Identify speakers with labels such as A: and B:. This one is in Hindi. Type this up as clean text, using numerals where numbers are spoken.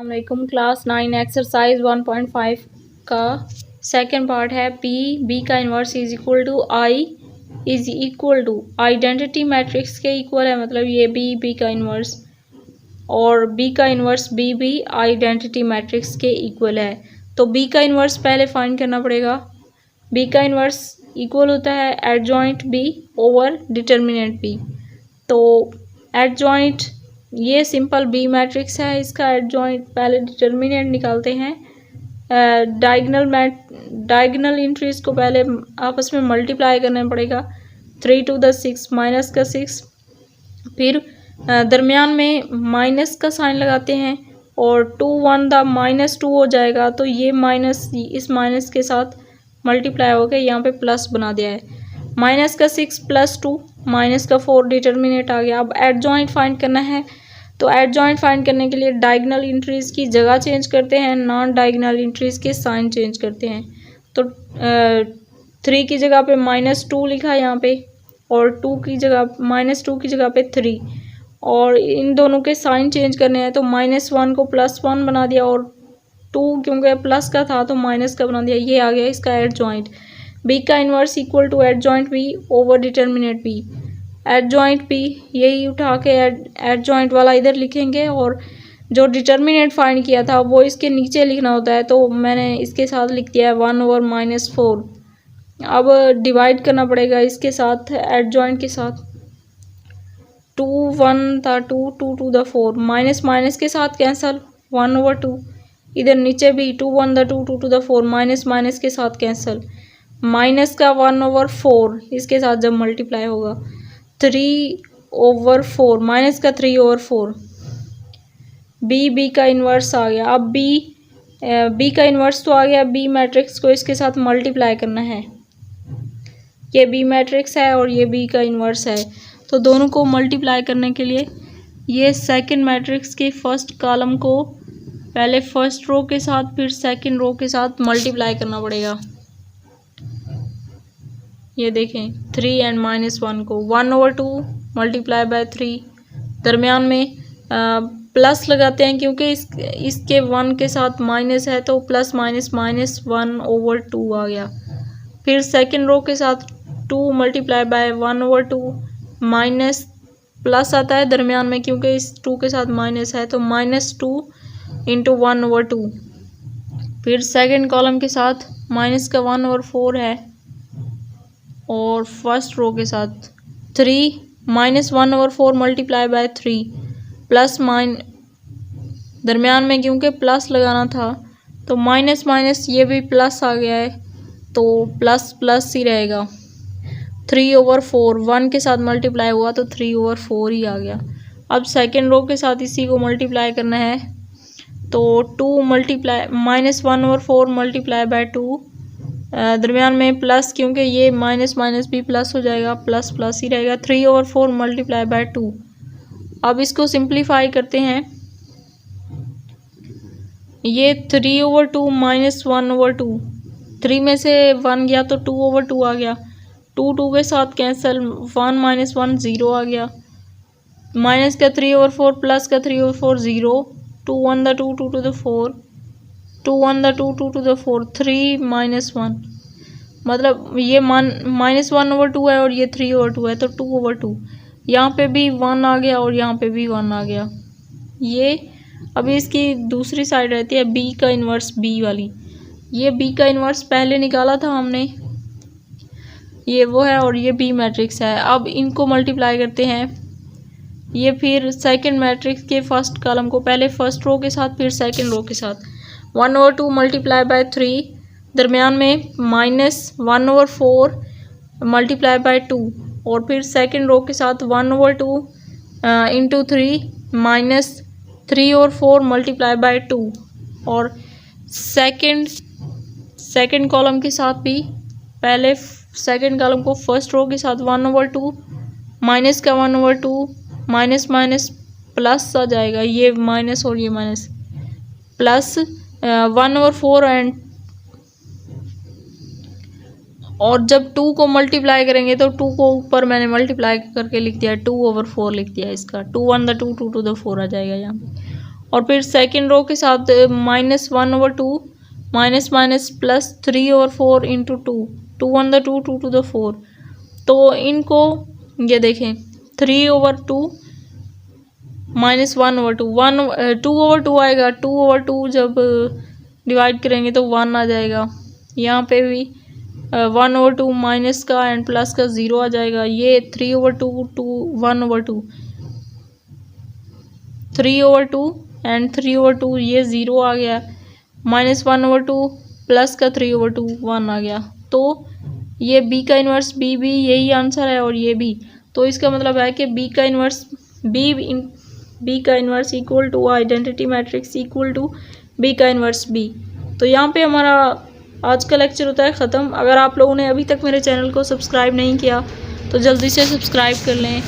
A: अस्सलामुअलैकुम। क्लास 9 एक्सरसाइज 1.5 का सेकंड पार्ट है। बी का inverse is equal to I is equal to identity matrix के इक्वल है, मतलब ये बी का इन्वर्स और बी का इन्वर्स बी आइडेंटिटी मैट्रिक्स के इक्वल है। तो बी का इन्वर्स पहले फाइंड करना पड़ेगा। बी का इन्वर्स इक्वल होता है adjoint B over determinant B. तो एडजॉइंट ये सिंपल बी मैट्रिक्स है, इसका एडजॉइंट पहले डिटर्मिनेंट निकालते हैं। डायगोनल एंट्रीज को पहले आपस में मल्टीप्लाई करना पड़ेगा। 3 to the 6 माइनस का 6, फिर दरमियान में माइनस का साइन लगाते हैं और 2 1 द -2 हो जाएगा। तो ये माइनस इस माइनस के साथ मल्टीप्लाई हो गया, यहाँ पे प्लस बना दिया है। माइनस का 6 प्लस 2 माइनस का 4 डिटर्मिनेंट आ गया। अब एडजॉइंट फाइंड करना है, तो एडजॉइंट फाइंड करने के लिए डायगोनल एंट्रीज की जगह चेंज करते हैं, नॉन डायगोनल एंट्रीज के साइन चेंज करते हैं। तो 3 की जगह पे -2 लिखा यहाँ पे और -2 की जगह पे 3, और इन दोनों के साइन चेंज करने हैं। तो -1 को +1 बना दिया और 2 क्योंकि प्लस का था तो माइनस का बना दिया। ये आ गया इसका एडजॉइंट। बी का inverse equal to adjoint B over determinant B. Adjoint B यही उठा के एडजॉइंट वाला इधर लिखेंगे और जो डिटर्मिनेंट फाइंड किया था वो इसके नीचे लिखना होता है, तो मैंने इसके साथ लिख दिया है 1 ओवर -4। अब डिवाइड करना पड़ेगा इसके साथ, एडजॉइंट के साथ। 2 1 था 2 2 to the 4 माइनस माइनस के साथ कैंसल 1 ओवर 2। इधर नीचे भी 2 1 था 2 2 to the 4 माइनस माइनस के साथ कैंसल, माइनस का 1 ओवर 4 इसके साथ जब मल्टीप्लाई होगा 3 ओवर 4 माइनस का 3 ओवर 4। बी का इन्वर्स आ गया। अब बी का इन्वर्स तो आ गया, बी मैट्रिक्स को इसके साथ मल्टीप्लाई करना है। ये बी मैट्रिक्स है और ये बी का इन्वर्स है, तो दोनों को मल्टीप्लाई करने के लिए ये सेकंड मैट्रिक्स के फर्स्ट कॉलम को पहले फर्स्ट रो के साथ फिर सेकंड रो के साथ मल्टीप्लाई करना पड़ेगा। ये देखें 3 and -1 को 1 ओवर 2 मल्टीप्लाई बाय 3, दरमियान में प्लस लगाते हैं क्योंकि इसके 1 के साथ माइनस है, तो प्लस माइनस -1 ओवर 2 आ गया। फिर सेकंड रो के साथ 2 multiply by 1 over 2 minus plus आता है दरमियान में क्योंकि इस 2 के साथ माइनस है, तो -2 इंटू 1 ओवर 2। फिर सेकंड कॉलम के साथ माइनस का 1 ओवर 4 है और फर्स्ट रो के साथ 3 -1 ओवर 4 मल्टीप्लाई बाय 3 प्लस दरमियान में क्योंकि प्लस लगाना था तो माइनस माइनस ये भी प्लस आ गया है, तो प्लस प्लस ही रहेगा। 3 ओवर 4 1 के साथ मल्टीप्लाई हुआ तो 3 ओवर 4 ही आ गया। अब सेकेंड रो के साथ इसी को मल्टीप्लाई करना है, तो 2 मल्टीप्लाई -1 ओवर 4 मल्टीप्लाई बाय 2, दरमियान में प्लस क्योंकि ये माइनस माइनस भी प्लस हो जाएगा, प्लस प्लस ही रहेगा। 3 ओवर 4 मल्टीप्लाई बाय 2। अब इसको सिंप्लीफाई करते हैं। ये 3 ओवर 2 -1 ओवर 2, 3 में से 1 गया तो 2 ओवर 2 आ गया। 2 2 के साथ कैंसल, 1 -1 0 आ गया। माइनस का 3 ओवर 4 प्लस का 3 over 4 0, 2 1 the 2 2 to the 4, 2 1 the 2 2 to the 4 3 -1, मतलब ये -1 ओवर 2 है और ये 3 ओवर 2 है, तो 2 ओवर 2। यहाँ पे भी 1 आ गया और यहाँ पे भी 1 आ गया। ये अभी इसकी दूसरी साइड रहती है बी का इन्वर्स बी वाली। ये बी का इन्वर्स पहले निकाला था हमने, ये वो है और ये बी मैट्रिक्स है। अब इनको मल्टीप्लाई करते हैं। ये फिर सेकंड मैट्रिक्स के फर्स्ट कॉलम को पहले फर्स्ट रो के साथ फिर सेकंड रो के साथ 1 ओवर 2 मल्टीप्लाई बाय 3, दरमियान में -1 ओवर 4 मल्टीप्लाई बाय 2, और फिर सेकंड रो के साथ 1 over 2 into 3 -3 over 4 multiply by 2, और सेकंड कॉलम के साथ भी पहले सेकंड कॉलम को फर्स्ट रो के साथ 1 ओवर 2 माइनस का 1 ओवर 2 माइनस माइनस प्लस आ जाएगा, ये माइनस और ये माइनस, प्लस 1 ओवर 4 एंड, और जब 2 को मल्टीप्लाई करेंगे तो 2 को ऊपर मैंने मल्टीप्लाई करके लिख दिया 2 ओवर 4 लिख दिया इसका। 2 1 द 2 2 to the 4 आ जाएगा यहाँ पे, और फिर सेकेंड रो के साथ -1/2 minus minus plus 3/4 into 2 1 the 2 2 to the 4। तो इनको ये देखें 3/2 -1/2 2/2 आएगा। 2/2 जब डिवाइड करेंगे तो 1 आ जाएगा। यहाँ पे भी 1/2 माइनस का एंड प्लस का 0 आ जाएगा। ये 3/2 टू 1/2 3/2 एंड 3/2 ये 0 आ गया। -1/2 प्लस का 3/2 1 आ गया। तो ये बी का इन्वर्स बी भी यही आंसर है और ये भी। तो इसका मतलब है कि बी का inverse equal to identity matrix equal to B का इन्वर्स बी। तो यहाँ पे हमारा आज का लेक्चर होता है ख़त्म। अगर आप लोगों ने अभी तक मेरे चैनल को सब्सक्राइब नहीं किया तो जल्दी से सब्सक्राइब कर लें।